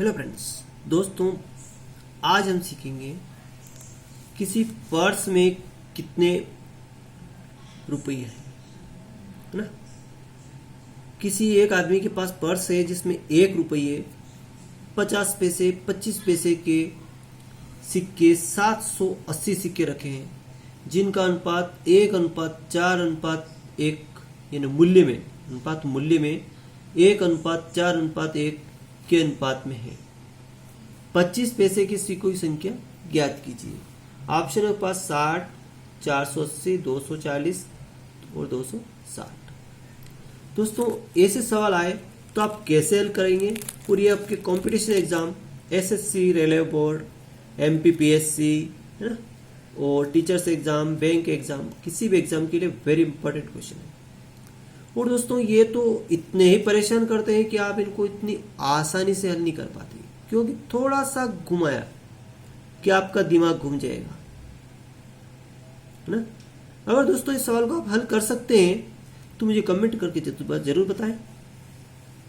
Hello friends, दोस्तों आज हम सीखेंगे किसी पर्स में कितने रुपये हैं, है ना। किसी एक आदमी के पास पर्स है जिसमें 1 रुपये, 50 पैसे, 25 पैसे के सिक्के, 780 सिक्के रखे हैं, जिनका अनुपात 1:4:1 यानी मूल्य में 1:4:1 के अनुपात में है। 25 पैसे के सिक्कों की संख्या ज्ञात कीजिए। ऑप्शन है पास 60, 480, 240 और 260। दोस्तों ऐसे सवाल आए तो आप कैसे हल करेंगे, और ये आपके competition exam SSC, railway board, MPPSC, है ना, और टीचर्स एग्जाम, बैंक एग्जाम, किसी भी एग्जाम के लिए वेरी इंपॉर्टेंट क्वेश्चन है। और दोस्तों ये तो इतने ही परेशान करते हैं कि आप इनको इतनी आसानी से हल नहीं कर पाते, क्योंकि थोड़ा सा घुमाया कि आपका दिमाग घूम जाएगा, है ना। अगर दोस्तों इस सवाल को आप हल कर सकते हैं तो मुझे कमेंट करके जरूर बताएं।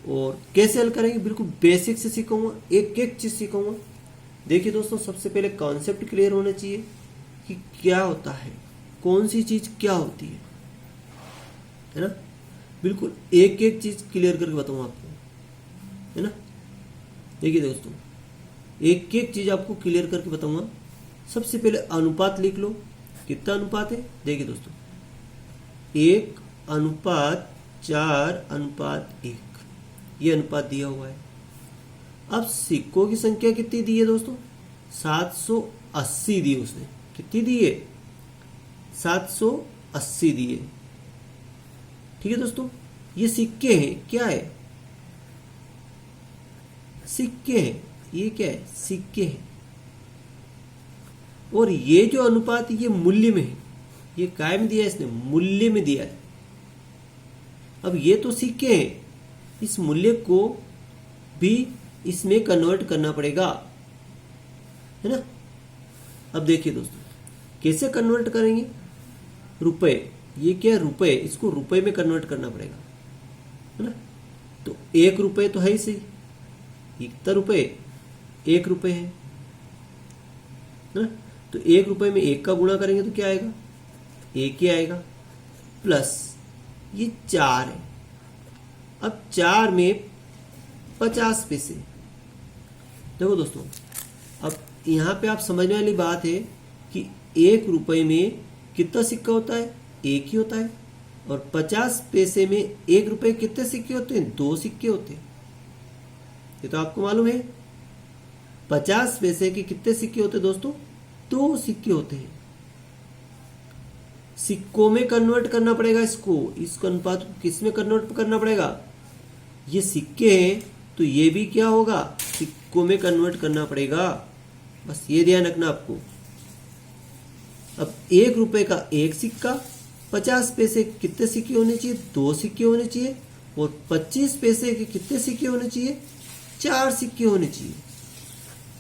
और कैसे हल करेंगे, बिल्कुल बेसिक से सीखूंगा, एक एक चीज सीखूंगा। देखिए दोस्तों, सबसे पहले कॉन्सेप्ट क्लियर होना चाहिए कि क्या होता है, कौन सी चीज क्या होती है ना। बिल्कुल एक एक चीज क्लियर करके बताऊंगा आपको, है ना। देखिए दोस्तों, एक एक चीज आपको क्लियर करके बताऊंगा। सबसे पहले अनुपात लिख लो, कितना अनुपात है। देखिए दोस्तों, 1:4:1 ये अनुपात दिया हुआ है। अब सिक्कों की संख्या कितनी दी है दोस्तों, 780 दी उसने। कितनी दी है, 780 दी है। ठीक है दोस्तों, ये सिक्के हैं, क्या है, सिक्के हैं। ये क्या है, सिक्के हैं। और ये जो अनुपात ये मूल्य में है, ये काय में दिया है इसने, मूल्य में दिया है। अब ये तो सिक्के हैं, इस मूल्य को भी इसमें कन्वर्ट करना पड़ेगा, है ना। अब देखिए दोस्तों, कैसे कन्वर्ट करेंगे, रुपए, ये क्या है, रुपए, इसको रुपए में कन्वर्ट करना पड़ेगा, है ना। तो 1 रुपये तो है ही सही, कितना रुपये, 1 रुपये है ना। तो 1 रुपये में 1 का गुणा करेंगे तो क्या आएगा, 1 ही आएगा, प्लस ये 4 है। अब 4 में 50 पैसे। देखो दोस्तों, अब यहां पे आप समझने वाली बात है कि 1 रुपये में कितना सिक्का होता है, 1 ही होता है। और 50 पैसे में 1 रुपये कितने सिक्के होते हैं, 2 सिक्के होते हैं। ये तो आपको मालूम है। 50 पैसे के कितने सिक्के होते हैं दोस्तों, 2 सिक्के होते हैं। सिक्कों में कन्वर्ट करना पड़ेगा इसको, इसको अनुपात किस में कन्वर्ट करना पड़ेगा, ये सिक्के हैं तो ये भी क्या होगा, सिक्कों में कन्वर्ट करना पड़ेगा। बस ये ध्यान रखना आपको। अब 1 रुपये का 1 सिक्का, 50 पैसे कितने सिक्के होने चाहिए, 2 सिक्के होने चाहिए। और 25 पैसे के कितने सिक्के होने चाहिए, 4 सिक्के होने चाहिए।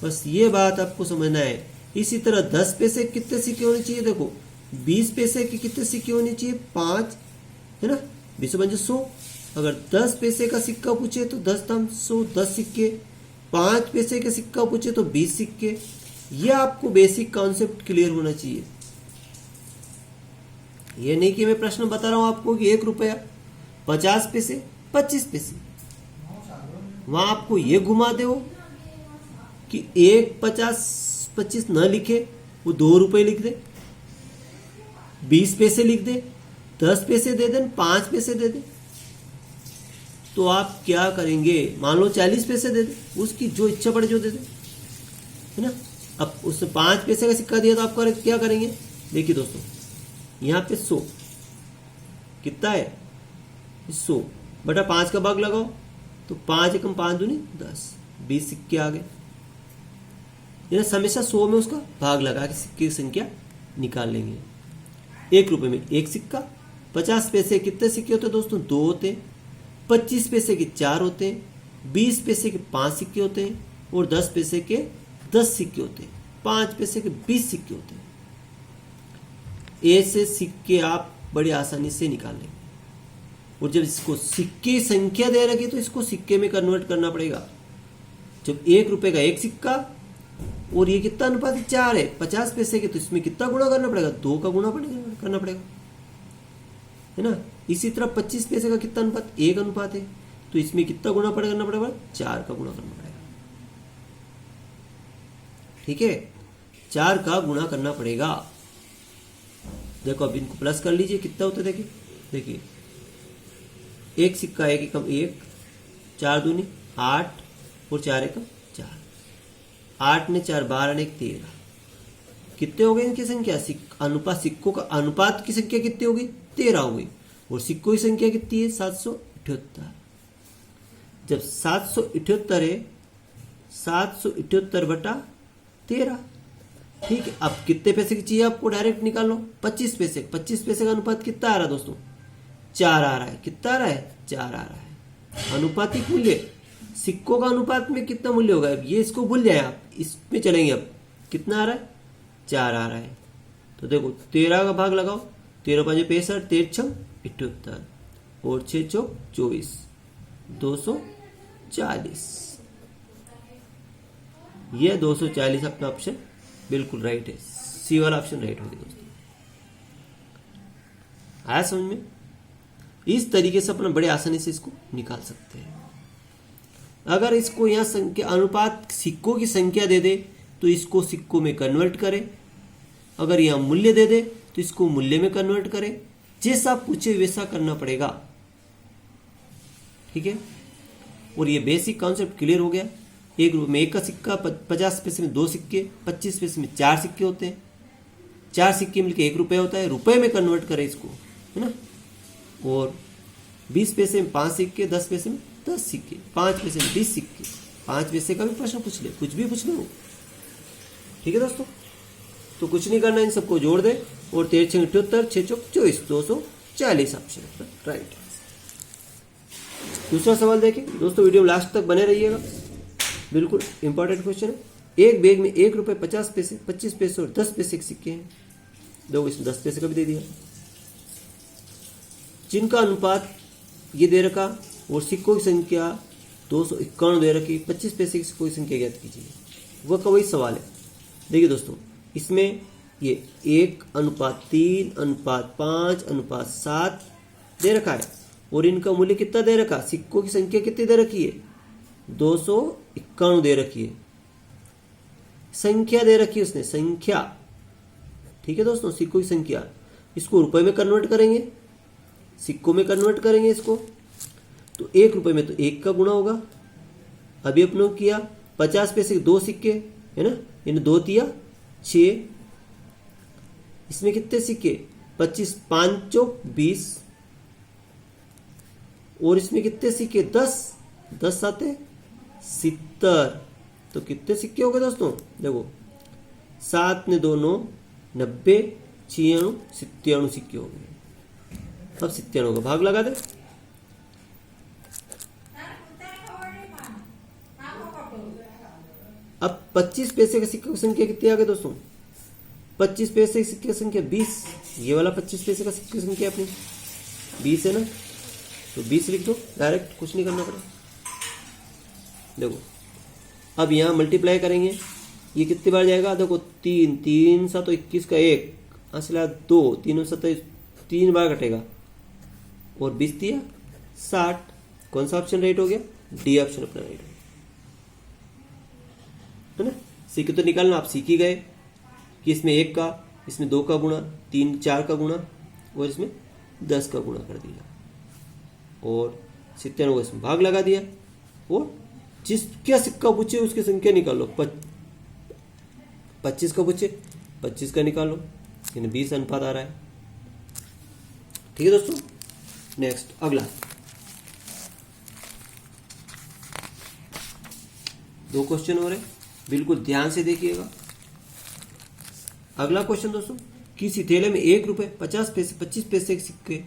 बस ये बात आपको समझना है। इसी तरह 10 पैसे कितने सिक्के होने चाहिए, देखो 20 पैसे के कितने सिक्के होने चाहिए, 5, है ना। 20 बन 100। अगर 10 पैसे का सिक्का पूछे तो 10 दाम 100, 10 सिक्के। 5 पैसे का सिक्का पूछे तो 20 सिक्के। ये आपको बेसिक कॉन्सेप्ट क्लियर होना चाहिए। ये नहीं कि मैं प्रश्न बता रहा हूं आपको कि 1 रुपया, 50 पैसे, 25 पैसे, वहां आपको ये घुमा दे वो कि 1, 50, 25 न लिखे, वो 2 रुपए लिख दे, 20 पैसे लिख दे, 10 पैसे दे दे, 5 पैसे दे दे। तो आप क्या करेंगे, मान लो 40 पैसे दे दे, उसकी जो इच्छा पड़े जो दे दे, है ना। अब उसने 5 पैसे का सिक्का दिया तो आप क्या करेंगे, देखिए दोस्तों, यहाँ पे 100 कितना है, 100 बटा 5 का भाग लगाओ तो 5 एकम 5 दूनी 10, 20 सिक्के आ गए। हमेशा 100 में उसका भाग लगा के सिक्के की संख्या निकाल लेंगे। 1 रुपये में 1 सिक्का, 50 पैसे कितने सिक्के होते हैं दोस्तों, 2 होते हैं। 25 पैसे के 4 होते हैं। 20 पैसे के 5 सिक्के होते हैं। और 10 पैसे के 10 सिक्के होते हैं। 5 पैसे के 20 सिक्के होते हैं। ऐसे सिक्के आप बड़ी आसानी से निकाल लेंगे। और जब इसको सिक्के संख्या दे रखी तो इसको सिक्के में कन्वर्ट करना पड़ेगा। जब 1 रुपए का एक सिक्का और ये कितना अनुपात है, 4 है 50 पैसे के, तो इसमें कितना गुणा करना पड़ेगा, 2 का गुणा करना पड़ेगा, है ना। इसी तरह 25 पैसे का कितना अनुपात, 1 अनुपात है, तो इसमें कितना गुणा करना पड़ेगा, 4 का गुणा करना पड़ेगा। ठीक है, 4 का गुणा करना पड़ेगा। देखो अब इनको प्लस कर लीजिए, कितना होता है देखिए एक सिक्का एक एकम 1, 4 दूनी 8 और 4 एकम 4, 8 ने 4 12 ने 1 13, कितने हो गए इनकी संख्या, अनुपात सिक्कों का अनुपात की संख्या कितनी होगी, 13 हो गई, और सिक्कों की संख्या कितनी है, 778। जब 778 है, 778 बटा 13। ठीक है, अब कितने पैसे की चाहिए आपको, डायरेक्ट निकाल लो, 25 पैसे। 25 पैसे का अनुपात कितना आ रहा है दोस्तों, 4 आ रहा है। कितना आ रहा है, 4 आ रहा है। अनुपातिक मूल्य, सिक्कों का अनुपात में कितना मूल्य होगा, अब ये इसको भूल जाए आप, इसमें चलेंगे। अब कितना आ रहा है, 4 आ रहा है। तो देखो 13 का भाग लगाओ, 13 5 65, 13 6 78 और 6 चौक 24, 240। ये 240 अपना ऑप्शन बिल्कुल राइट है, सी वाला ऑप्शन राइट होगी दोस्तों। आया समझ में। इस तरीके से अपना बड़े आसानी से इसको निकाल सकते हैं। अगर इसको यहां संख्या अनुपात सिक्कों की संख्या दे दे तो इसको सिक्कों में कन्वर्ट करें, अगर यहां मूल्य दे दे तो इसको मूल्य में कन्वर्ट करें, जैसा पूछे वैसा करना पड़ेगा। ठीक है, और ये बेसिक कॉन्सेप्ट क्लियर हो गया। एक रुपये में एक का सिक्का, 50 पैसे में 2 सिक्के, 25 पैसे में 4 सिक्के होते हैं, 4 सिक्के मिलकर 1 रुपये होता है, रुपए में कन्वर्ट करें इसको, है ना। और 20 पैसे में 5 सिक्के, 10 पैसे में 10 सिक्के, 5 पैसे में 20 सिक्के, 5 पैसे का भी प्रश्न पूछ ले, कुछ भी पूछ ले वो। ठीक है दोस्तों, तो कुछ नहीं करना, इन सबको जोड़ दे और 13 6 78, 6 चौक 24, 240 ऑप्शन राइट। दूसरा सवाल देखें दोस्तों, वीडियो में लास्ट तक बने रहिएगा, बिल्कुल इंपॉर्टेंट क्वेश्चन है। एक बैग में 1 रुपये 50 पैसे, 25 पैसे और 10 पैसे के सिक्के हैं। देखो इसमें 10 पैसे का भी दे दिया, जिनका अनुपात ये दे रखा और सिक्कों की संख्या 251 दे रखी। 25 पैसे की सिक्कों की संख्या ज्ञात कीजिए, वह का वही सवाल है। देखिए दोस्तों, इसमें ये 1:3:5:7 दे रखा है और इनका मूल्य कितना दे रखा, सिक्कों की संख्या कितनी दे रखी है, 251 दे रखी है। संख्या दे रखी है उसने, संख्या। ठीक है दोस्तों, सिक्कों की संख्या, इसको रुपए में कन्वर्ट करेंगे, सिक्कों में कन्वर्ट करेंगे इसको, तो 1 रुपए में तो 1 का गुणा होगा। अभी अपने किया 50 पैसे के 2 सिक्के, है ना, इन्हें 2 दिया 6, इसमें कितने सिक्के, 25 5 चौक 20, और इसमें कितने सिक्के, 10 10 आते 70। तो कितने सिक्के हो गए दोस्तों, देखो 7 ने 2 9 90, 6 97 सिक्के हो गए। अब 97 का भाग लगा दे। अब 25 पैसे के सिक्के की संख्या कितनी आ गई दोस्तों, 25 पैसे के सिक्के की संख्या 20, ये वाला 25 पैसे का सिक्के की संख्या अपनी 20 है ना, तो 20 लिख दो डायरेक्ट, कुछ नहीं करना पड़ेगा। देखो अब यहां मल्टीप्लाई करेंगे, ये कितनी बार जाएगा, देखो 3 3 7 21 का 1 असला 2 3 7 3 बार कटेगा और 20 दिया 60। कौन सा ऑप्शन राइट हो गया, डी ऑप्शन अपना राइट हो गया, है ना। सीखे तो निकालना, आप सीख ही गए कि इसमें 1 का, इसमें 2 का गुणा, 3 4 का गुणा और इसमें 10 का गुणा कर दिया और 97 को इसमें भाग लगा दिया और जिसका सिक्का पूछे उसकी संख्या निकालो। 25 का पूछे 25 का निकालो, यानी 20 अनुपात आ रहा है। ठीक है दोस्तों, नेक्स्ट अगला 2 क्वेश्चन हो रहे, बिल्कुल ध्यान से देखिएगा। अगला क्वेश्चन दोस्तों, किसी थैले में 1 रुपये 50 पैसे 25 पैसे के सिक्के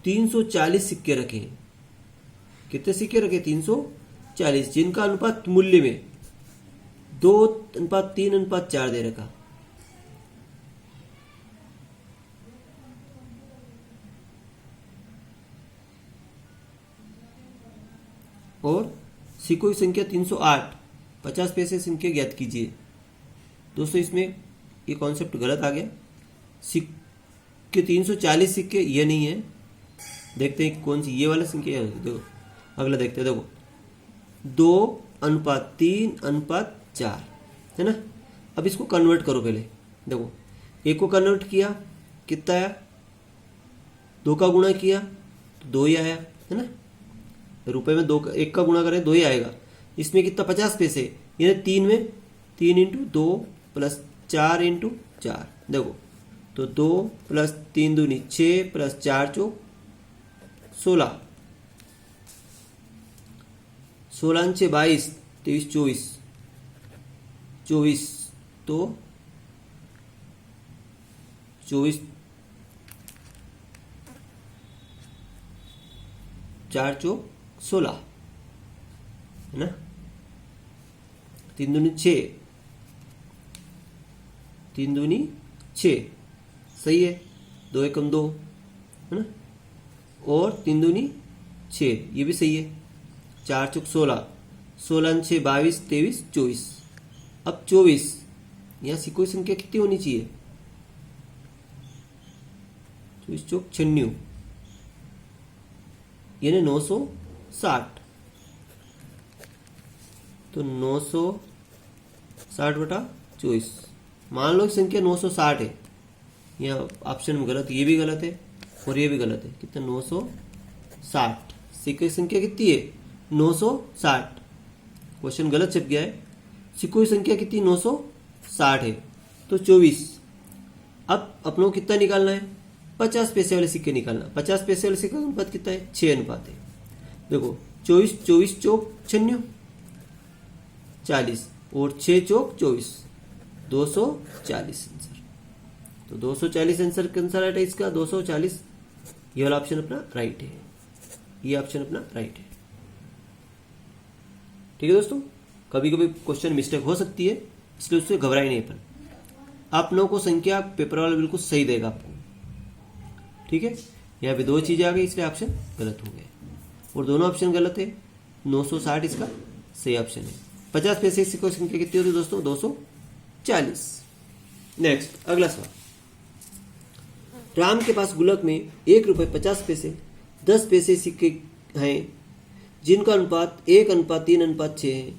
340 सिक्के रखे हैं। कितने सिक्के रखे, 340, जिनका अनुपात मूल्य में 2:3:4 दे रखा। और सिक्कों की संख्या 308, 50 पैसे संख्या ज्ञात कीजिए। दोस्तों इसमें ये कॉन्सेप्ट गलत आ गया। सिक्के 340 सिक्के ये नहीं है। देखते हैं कौन सी ये वाला संख्या है। देखो अगला देखते हैं। देखो 2:3:4 है ना। अब इसको कन्वर्ट करो पहले। देखो एक को कन्वर्ट किया कितना आया, 2 का गुणा किया तो 2 ही आया है ना। रुपए में 2 1 का गुणा करें 2 ही आएगा। इसमें कितना 50 पैसे, यानी 3 में 3 × 2 + 4 × 4। देखो तो 2 + 3 दूनी 6 + 4 चौक 16, 16 × 22 23 24 24 तो 24 4 चौक 16 है ना। 3 दूनी 6, 3 दूनी 6 सही है। 2 एकम 2 है ना। और 3 दूनी 6 ये भी सही है। 4 चौक 16, 16 × 6 22 23 24। अब 24 यहाँ सिक्कों की संख्या कितनी होनी चाहिए, 24 चौक 96 यानी 960। तो 960/24 मान लो कि संख्या 960 है। यहाँ ऑप्शन में गलत, ये भी गलत है और ये भी गलत है। कितना 960, सिक्कों की संख्या कितनी है 960। क्वेश्चन गलत छप गया है। सिक्कों की संख्या कितनी 960 है तो 24। अब अपनों को कितना निकालना है, 50 पैसे वाले सिक्के निकालना। 50 पैसे वाले सिक्के का अनुपात कितना है, 6 अनुपात है। देखो 24 24 चौक 96 40 और 6 चौक 24 240 आंसर। तो 240 आंसर कैंसर है इसका 240। ये वाला ऑप्शन अपना राइट है। ये ऑप्शन अपना राइट है। ठीक है दोस्तों, कभी कभी क्वेश्चन मिस्टेक हो सकती है, इसलिए उससे घबराए नहीं अपन। आप लोगों को संख्या पेपर वाला बिल्कुल सही देगा आपको। ठीक है, यहाँ पे 2 चीजें आ गई इसलिए ऑप्शन गलत हो गए और दोनों ऑप्शन गलत है। 960 इसका सही ऑप्शन है। 50 पैसे की संख्या कितनी होती है दोस्तों 240। नेक्स्ट अगला सवाल। राम के पास गुल्लक में 1 रुपये 50 पैसे 10 पैसे सिक्के हैं जिनका अनुपात 1:3:6 है,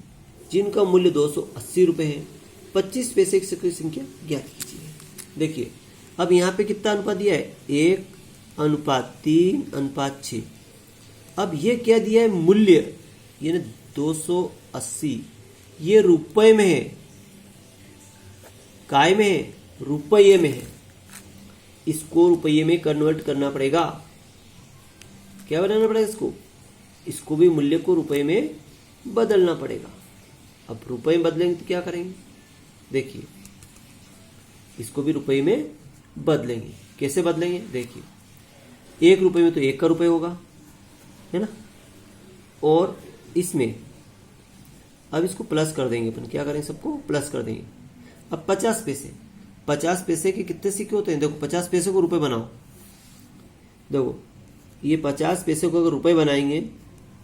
जिनका मूल्य 280 रुपये है। 25 पैसे की सिक्कों की संख्या ज्ञात कीजिए। देखिए अब यहाँ पे कितना अनुपात दिया है 1:3:6। अब ये क्या दिया है मूल्य, यानी 280। ये रुपए में है, काय में है, रुपये में है। इसको रुपये में कन्वर्ट करना पड़ेगा। क्या बनाना पड़ेगा इसको भी मूल्य को रुपए में बदलना पड़ेगा। अब रुपए में बदलेंगे तो क्या करेंगे, देखिए इसको भी रुपए में बदलेंगे। कैसे बदलेंगे, देखिए 1 रुपये में तो 1 का रुपये होगा है ना। और इसमें अब इसको प्लस कर देंगे अपन। क्या करेंगे, सबको प्लस कर देंगे। अब 50 पैसे, 50 पैसे के कितने सिक्के होते हैं, देखो 50 पैसे को रुपए बनाओ। देखो ये 50 पैसे को अगर रुपए बनाएंगे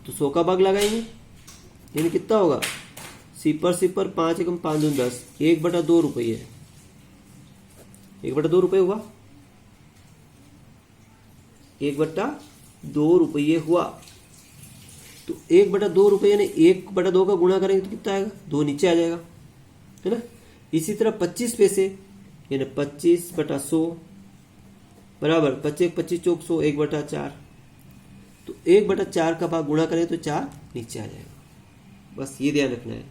तो 100 का भाग लगाएंगे, यानी कितना होगा 0 5 एकम 5 दूनी 10 1/2 रुपये है। 1/2 रुपये हुआ, 1/2 रुपये हुआ। तो 1/2 रुपये यानी 1/2 का गुणा करेंगे तो कितना आएगा 2 नीचे आ जाएगा है ना। इसी तरह 25 पैसे यानी 25/100 बराबर 25 25 चौक 100 1/4। तो 1/4 का भाग गुणा करें तो 4 नीचे आ जाएगा। बस ये ध्यान रखना है।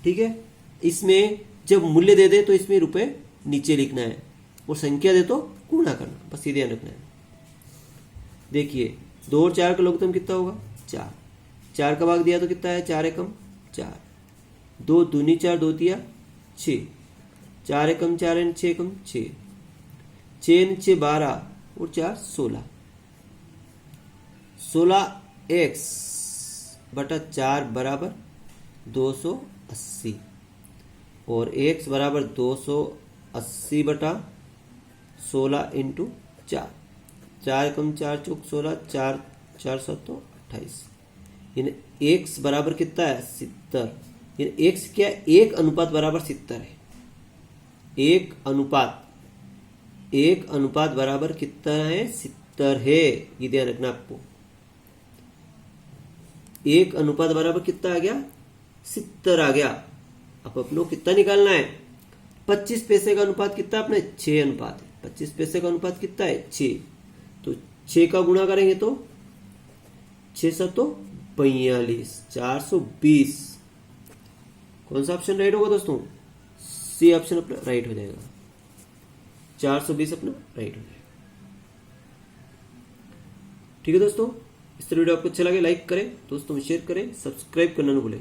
ठीक है, इसमें जब मूल्य दे दे तो इसमें रुपए नीचे लिखना है और संख्या दे तो गुणा करना, बस ये ध्यान रखना है। देखिए 2 और 4 का लघुत्तम कितना होगा 4। 4 का भाग दिया तो कितना है 4 एकम 4। 2 दूनी 4 2 तिया 6। 4 एकम 4 एंड 6 एकम 6। 6 6 12 और 4 16। 16x/4 बराबर 280 और x बराबर 280/16 × 4। 4 एकम 4 चौक 16 4 4 7 28 यानी x बराबर कितना है 70, यानी x क्या है 1 बराबर 70 है। 1 बराबर कितना है 70 है, ये ध्यान रखना आपको। 1 बराबर कितना आ गया 70 आ गया। अब अपनों कितना निकालना है 25 पैसे का अनुपात कितना अपने 6 अनुपात है। 25 पैसे का अनुपात कितना है 6, तो 6 का गुणा करेंगे तो 6 7 42 420। कौन सा ऑप्शन राइट होगा दोस्तों, सी ऑप्शन अपना राइट हो जाएगा, 420 अपना राइट हो जाएगा। ठीक है दोस्तों, इस तरह वीडियो आपको अच्छा लगे लाइक करें, दोस्तों में शेयर करें, सब्सक्राइब करना न भूलें।